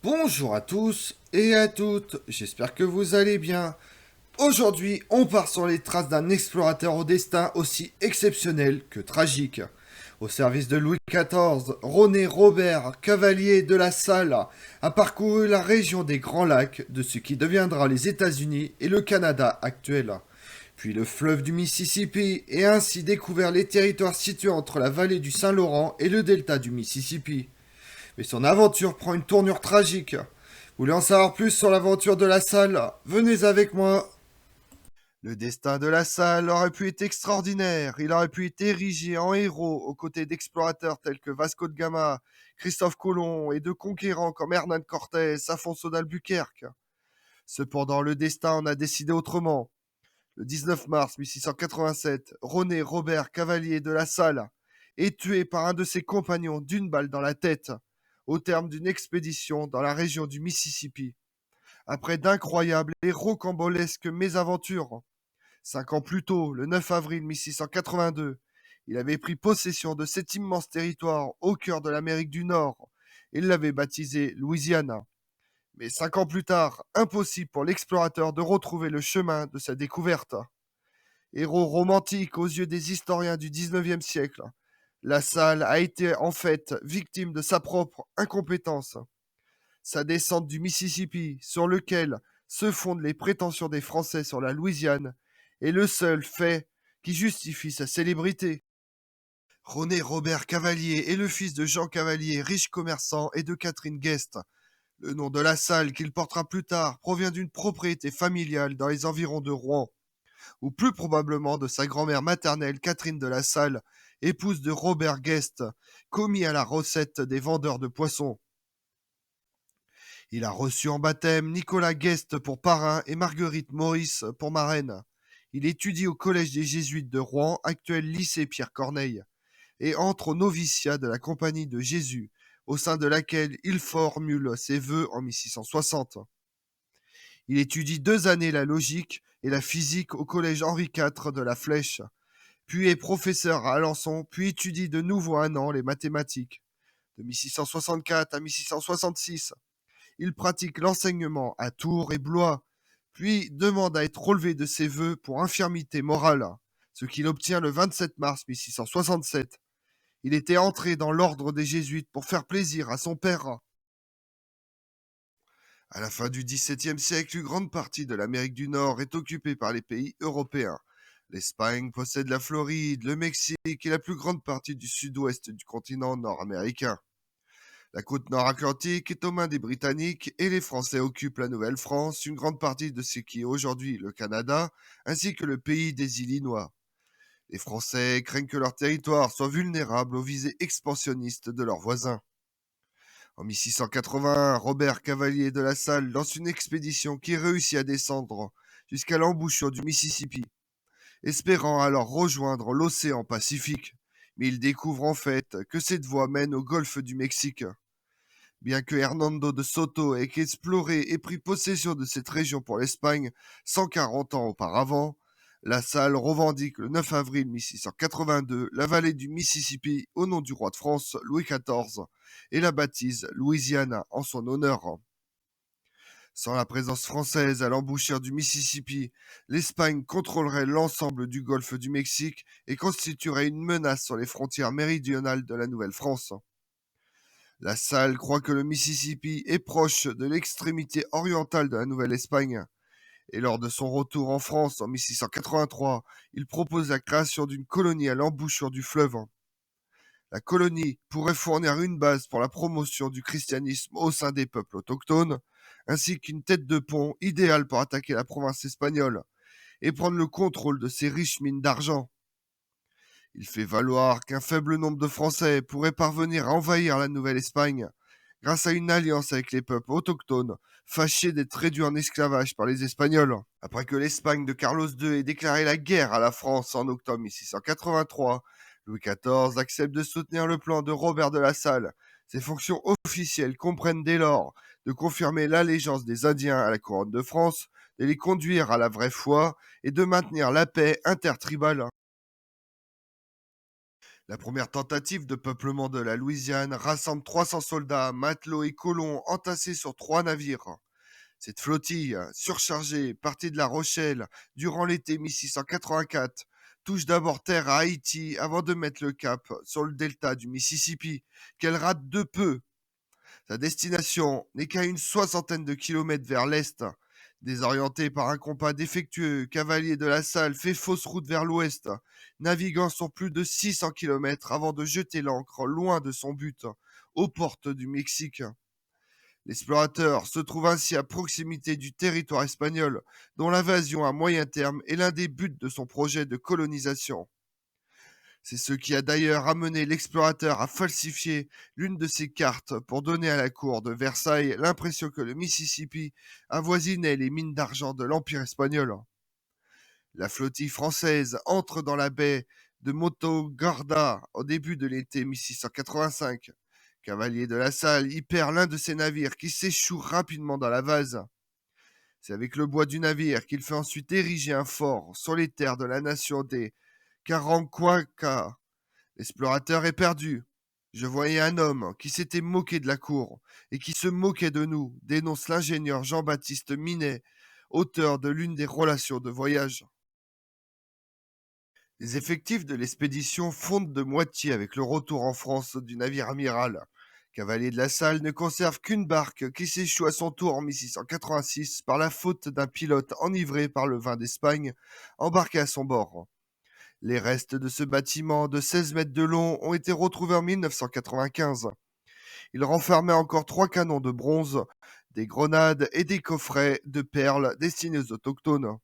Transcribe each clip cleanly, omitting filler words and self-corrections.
Bonjour à tous et à toutes, j'espère que vous allez bien. Aujourd'hui, on part sur les traces d'un explorateur au destin aussi exceptionnel que tragique. Au service de Louis XIV, René Robert, cavalier de la Salle, a parcouru la région des Grands Lacs de ce qui deviendra les États-Unis et le Canada actuel, puis le fleuve du Mississippi, et a ainsi découvert les territoires situés entre la vallée du Saint-Laurent et le delta du Mississippi. Mais son aventure prend une tournure tragique. Vous voulez en savoir plus sur l'aventure de la Salle? Venez avec moi. Le destin de La Salle aurait pu être extraordinaire. Il aurait pu être érigé en héros aux côtés d'explorateurs tels que Vasco de Gama, Christophe Colomb et de conquérants comme Hernán Cortés, Afonso d'Albuquerque. Cependant, le destin en a décidé autrement. Le 19 mars 1687, René Robert Cavalier de La Salle est tué par un de ses compagnons d'une balle dans la tête au terme d'une expédition dans la région du Mississippi. Après d'incroyables et rocambolesques mésaventures, 5 ans plus tôt, le 9 avril 1682, il avait pris possession de cet immense territoire au cœur de l'Amérique du Nord. Il l'avait baptisé Louisiana. Mais 5 ans plus tard, impossible pour l'explorateur de retrouver le chemin de sa découverte. Héros romantique aux yeux des historiens du 19e siècle, La Salle a été en fait victime de sa propre incompétence. Sa descente du Mississippi, sur lequel se fondent les prétentions des Français sur la Louisiane, est le seul fait qui justifie sa célébrité. René Robert Cavalier est le fils de Jean Cavalier, riche commerçant, et de Catherine Guest. Le nom de La Salle qu'il portera plus tard provient d'une propriété familiale dans les environs de Rouen, ou plus probablement de sa grand-mère maternelle Catherine de La Salle, épouse de Robert Guest, commis à la recette des vendeurs de poissons. Il a reçu en baptême Nicolas Guest pour parrain et Marguerite Maurice pour marraine. Il étudie au Collège des Jésuites de Rouen, actuel lycée Pierre Corneille, et entre au noviciat de la Compagnie de Jésus, au sein de laquelle il formule ses vœux en 1660. Il étudie 2 années la logique et la physique au Collège Henri IV de la Flèche, puis est professeur à Alençon, puis étudie de nouveau 1 an les mathématiques. De 1664 à 1666, il pratique l'enseignement à Tours et Blois, puis demande à être relevé de ses vœux pour infirmité morale, ce qu'il obtient le 27 mars 1667. Il était entré dans l'ordre des Jésuites pour faire plaisir à son père. À la fin du XVIIe siècle, une grande partie de l'Amérique du Nord est occupée par les pays européens. L'Espagne possède la Floride, le Mexique et la plus grande partie du sud-ouest du continent nord-américain. La côte nord-atlantique est aux mains des Britanniques et les Français occupent la Nouvelle-France, une grande partie de ce qui est aujourd'hui le Canada, ainsi que le pays des Illinois. Les Français craignent que leur territoire soit vulnérable aux visées expansionnistes de leurs voisins. En 1681, Robert Cavalier de La Salle lance une expédition qui réussit à descendre jusqu'à l'embouchure du Mississippi, espérant alors rejoindre l'océan Pacifique. Mais il découvre en fait que cette voie mène au golfe du Mexique. Bien que Hernando de Soto ait exploré et pris possession de cette région pour l'Espagne 140 ans auparavant, La Salle revendique le 9 avril 1682 la vallée du Mississippi au nom du roi de France Louis XIV et la baptise Louisiana en son honneur. Sans la présence française à l'embouchure du Mississippi, l'Espagne contrôlerait l'ensemble du golfe du Mexique et constituerait une menace sur les frontières méridionales de la Nouvelle-France. La Salle croit que le Mississippi est proche de l'extrémité orientale de la Nouvelle-Espagne, et lors de son retour en France en 1683, il propose la création d'une colonie à l'embouchure du fleuve. La colonie pourrait fournir une base pour la promotion du christianisme au sein des peuples autochtones, ainsi qu'une tête de pont idéale pour attaquer la province espagnole et prendre le contrôle de ses riches mines d'argent. Il fait valoir qu'un faible nombre de Français pourraient parvenir à envahir la Nouvelle-Espagne grâce à une alliance avec les peuples autochtones, fâchés d'être réduits en esclavage par les Espagnols. Après que l'Espagne de Carlos II ait déclaré la guerre à la France en octobre 1683, Louis XIV accepte de soutenir le plan de Robert de La Salle. Ses fonctions officielles comprennent dès lors de confirmer l'allégeance des Indiens à la couronne de France, de les conduire à la vraie foi et de maintenir la paix intertribale. La première tentative de peuplement de la Louisiane rassemble 300 soldats, matelots et colons entassés sur 3 navires. Cette flottille, surchargée, partie de La Rochelle durant l'été 1684, touche d'abord terre à Haïti avant de mettre le cap sur le delta du Mississippi, qu'elle rate de peu. Sa destination n'est qu'à une soixantaine de kilomètres vers l'est. Désorienté par un compas défectueux, Cavalier de la Salle fait fausse route vers l'ouest, naviguant sur plus de 600 kilomètres avant de jeter l'ancre loin de son but, aux portes du Mexique. L'explorateur se trouve ainsi à proximité du territoire espagnol, dont l'invasion à moyen terme est l'un des buts de son projet de colonisation. C'est ce qui a d'ailleurs amené l'explorateur à falsifier l'une de ses cartes pour donner à la cour de Versailles l'impression que le Mississippi avoisinait les mines d'argent de l'Empire espagnol. La flottille française entre dans la baie de Motogorda au début de l'été 1685. Cavalier de la Salle y perd l'un de ses navires qui s'échoue rapidement dans la vase. C'est avec le bois du navire qu'il fait ensuite ériger un fort sur les terres de la nation des Karankwaka. L'explorateur est perdu. Je voyais un homme qui s'était moqué de la cour et qui se moquait de nous, dénonce l'ingénieur Jean-Baptiste Minet, auteur de l'une des relations de voyage. Les effectifs de l'expédition fondent de moitié avec le retour en France du navire amiral. Cavalier de la Salle ne conserve qu'une barque qui s'échoue à son tour en 1686 par la faute d'un pilote enivré par le vin d'Espagne embarqué à son bord. Les restes de ce bâtiment de 16 mètres de long ont été retrouvés en 1995. Il renfermait encore 3 canons de bronze, des grenades et des coffrets de perles destinés aux autochtones.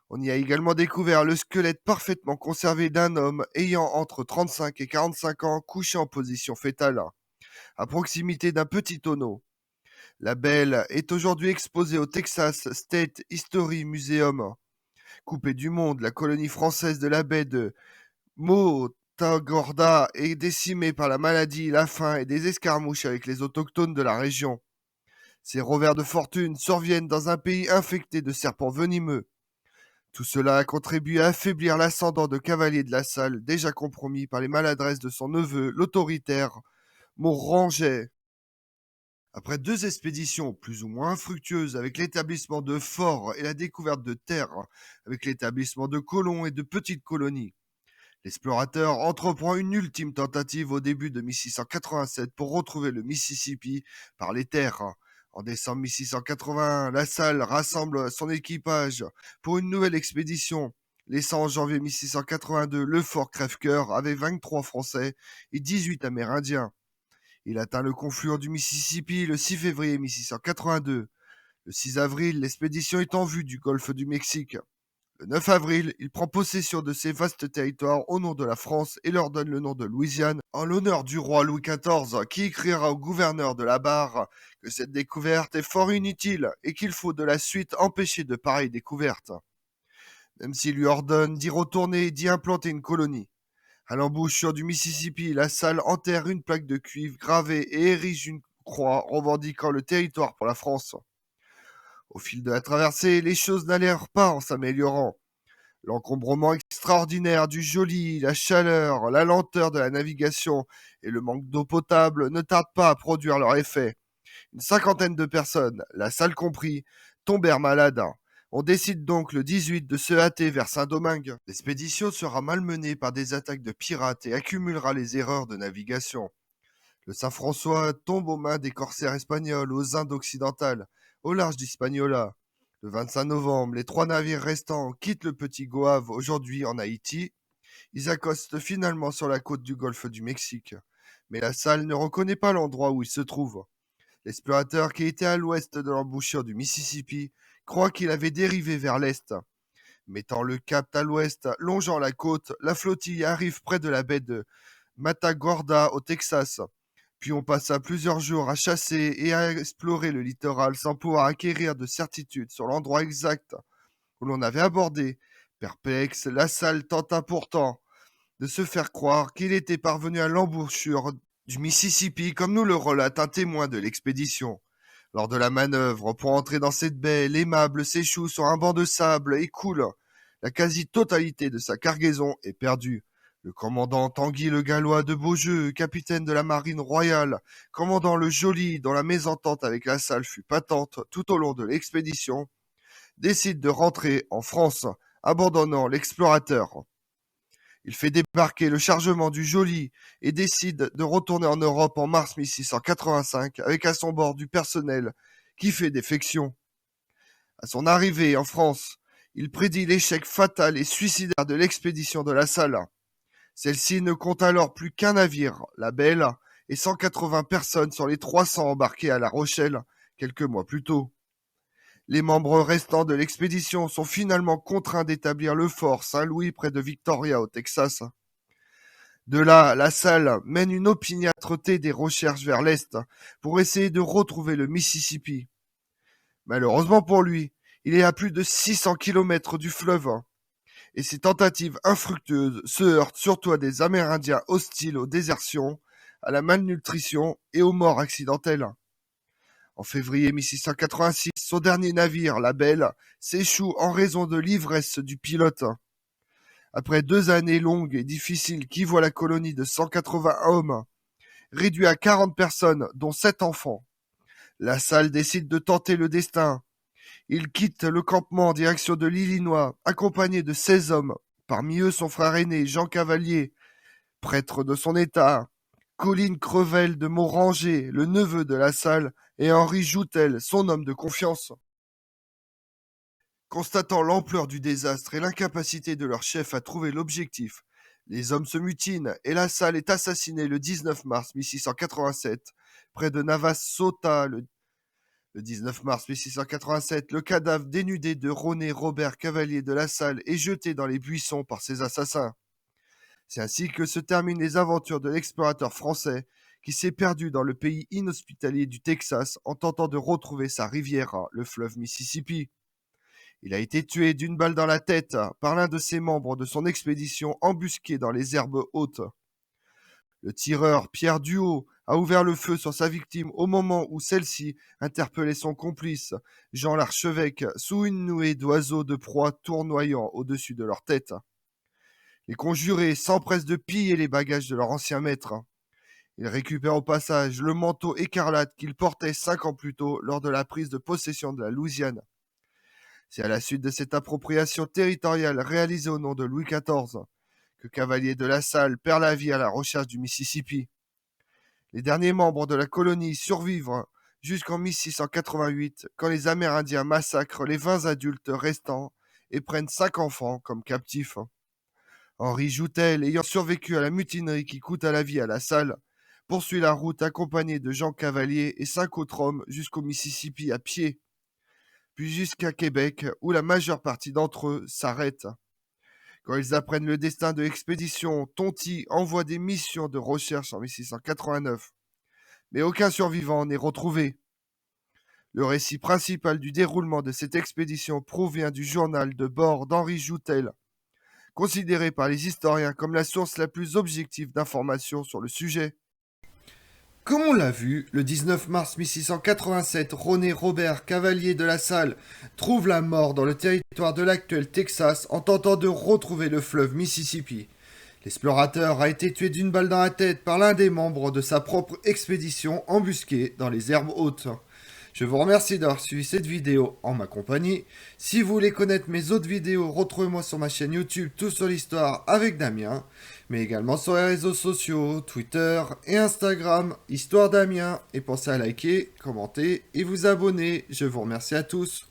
On y a également découvert le squelette parfaitement conservé d'un homme ayant entre 35 et 45 ans couché en position fétale, à proximité d'un petit tonneau. La belle est aujourd'hui exposée au Texas State History Museum. Coupée du monde, la colonie française de la baie de Motagorda est décimée par la maladie, la faim et des escarmouches avec les autochtones de la région. Ces revers de fortune surviennent dans un pays infecté de serpents venimeux. Tout cela a contribué à affaiblir l'ascendant de Cavalier de la Salle, déjà compromis par les maladresses de son neveu, l'autoritaire Moranget. Après 2 expéditions plus ou moins fructueuses avec l'établissement de forts et la découverte de terres, avec l'établissement de colons et de petites colonies, l'explorateur entreprend une ultime tentative au début de 1687 pour retrouver le Mississippi par les terres. En décembre 1681, La Salle rassemble son équipage pour une nouvelle expédition, laissant en janvier 1682 le fort Crève-Cœur avec 23 Français et 18 Amérindiens. Il atteint le confluent du Mississippi le 6 février 1682. Le 6 avril, l'expédition est en vue du golfe du Mexique. Le 9 avril, il prend possession de ces vastes territoires au nom de la France et leur donne le nom de Louisiane en l'honneur du roi Louis XIV, qui écrira au gouverneur de la Barre que cette découverte est fort inutile et qu'il faut de la suite empêcher de pareilles découvertes. Même s'il lui ordonne d'y retourner et d'y implanter une colonie. À l'embouchure du Mississippi, La Salle enterre une plaque de cuivre gravée et érige une croix revendiquant le territoire pour la France. Au fil de la traversée, les choses n'allèrent pas en s'améliorant. L'encombrement extraordinaire du Joli, la chaleur, la lenteur de la navigation et le manque d'eau potable ne tardent pas à produire leur effet. Une cinquantaine de personnes, La Salle compris, tombèrent malades. On décide donc le 18 de se hâter vers Saint-Domingue. L'expédition sera malmenée par des attaques de pirates et accumulera les erreurs de navigation. Le Saint-François tombe aux mains des corsaires espagnols aux Indes occidentales, au large d'Hispaniola. Le 25 novembre, les 3 navires restants quittent le petit Goave, aujourd'hui en Haïti. Ils accostent finalement sur la côte du golfe du Mexique. Mais La Salle ne reconnaît pas l'endroit où il se trouve. L'explorateur, qui était à l'ouest de l'embouchure du Mississippi, croit qu'il avait dérivé vers l'est. Mettant le cap à l'ouest, longeant la côte, la flottille arrive près de la baie de Matagorda au Texas. Puis on passa plusieurs jours à chasser et à explorer le littoral sans pouvoir acquérir de certitude sur l'endroit exact où l'on avait abordé. Perplexe, La Salle tenta pourtant de se faire croire qu'il était parvenu à l'embouchure du Mississippi, comme nous le relate un témoin de l'expédition. Lors de la manœuvre pour entrer dans cette baie, l'aimable s'échoue sur un banc de sable et coule. La quasi-totalité de sa cargaison est perdue. Le commandant Tanguy le Gallois de Beaujeu, capitaine de la marine royale, commandant le Joli, dont la mésentente avec La Salle fut patente tout au long de l'expédition, décide de rentrer en France, abandonnant l'explorateur. Il fait débarquer le chargement du Joli et décide de retourner en Europe en mars 1685 avec à son bord du personnel qui fait défection. À son arrivée en France, il prédit l'échec fatal et suicidaire de l'expédition de La Salle. Celle-ci ne compte alors plus qu'un navire, la Belle, et 180 personnes sur les 300 embarquées à La Rochelle quelques mois plus tôt. Les membres restants de l'expédition sont finalement contraints d'établir le fort Saint-Louis près de Victoria au Texas. De là, La Salle mène une opiniâtreté des recherches vers l'est pour essayer de retrouver le Mississippi. Malheureusement pour lui, il est à plus de 600 km du fleuve et ses tentatives infructueuses se heurtent surtout à des Amérindiens hostiles aux désertions, à la malnutrition et aux morts accidentelles. En février 1686, son dernier navire, la Belle, s'échoue en raison de l'ivresse du pilote. Après 2 années longues et difficiles qui voient la colonie de 180 hommes réduite à 40 personnes, dont 7 enfants, La Salle décide de tenter le destin. Il quitte le campement en direction de l'Illinois, accompagné de 16 hommes, parmi eux son frère aîné, Jean Cavalier, prêtre de son état, Colline Crevel de Moranger, le neveu de La Salle, et Henri Joutel, son homme de confiance. Constatant l'ampleur du désastre et l'incapacité de leur chef à trouver l'objectif, les hommes se mutinent et La Salle est assassiné le 19 mars 1687, près de Navasota. Le 19 mars 1687, le cadavre dénudé de René Robert Cavalier de La Salle est jeté dans les buissons par ses assassins. C'est ainsi que se terminent les aventures de l'explorateur français qui s'est perdu dans le pays inhospitalier du Texas en tentant de retrouver sa rivière, le fleuve Mississippi. Il a été tué d'une balle dans la tête par l'un de ses membres de son expédition embusqué dans les herbes hautes. Le tireur Pierre Duhaut a ouvert le feu sur sa victime au moment où celle-ci interpellait son complice, Jean l'Archevêque, sous une nuée d'oiseaux de proie tournoyant au-dessus de leur tête. Les conjurés s'empressent de piller les bagages de leur ancien maître. Ils récupèrent au passage le manteau écarlate qu'ils portaient 5 ans plus tôt lors de la prise de possession de la Louisiane. C'est à la suite de cette appropriation territoriale réalisée au nom de Louis XIV que Cavalier de La Salle perd la vie à la recherche du Mississippi. Les derniers membres de la colonie survivent jusqu'en 1688, quand les Amérindiens massacrent les 20 adultes restants et prennent 5 enfants comme captifs. Henri Joutel, ayant survécu à la mutinerie qui coûta la vie à La Salle, poursuit la route accompagné de Jean Cavalier et 5 autres hommes jusqu'au Mississippi à pied, puis jusqu'à Québec, où la majeure partie d'entre eux s'arrêtent. Quand ils apprennent le destin de l'expédition, Tonty envoie des missions de recherche en 1689, mais aucun survivant n'est retrouvé. Le récit principal du déroulement de cette expédition provient du journal de bord d'Henri Joutel, considéré par les historiens comme la source la plus objective d'informations sur le sujet. Comme on l'a vu, le 19 mars 1687, René Robert Cavalier de La Salle trouve la mort dans le territoire de l'actuel Texas en tentant de retrouver le fleuve Mississippi. L'explorateur a été tué d'une balle dans la tête par l'un des membres de sa propre expédition embusqué dans les herbes hautes. Je vous remercie d'avoir suivi cette vidéo en ma compagnie. Si vous voulez connaître mes autres vidéos, retrouvez-moi sur ma chaîne YouTube Tout sur l'Histoire avec Damien, mais également sur les réseaux sociaux, Twitter et Instagram, Histoire Damien. Et pensez à liker, commenter et vous abonner. Je vous remercie à tous.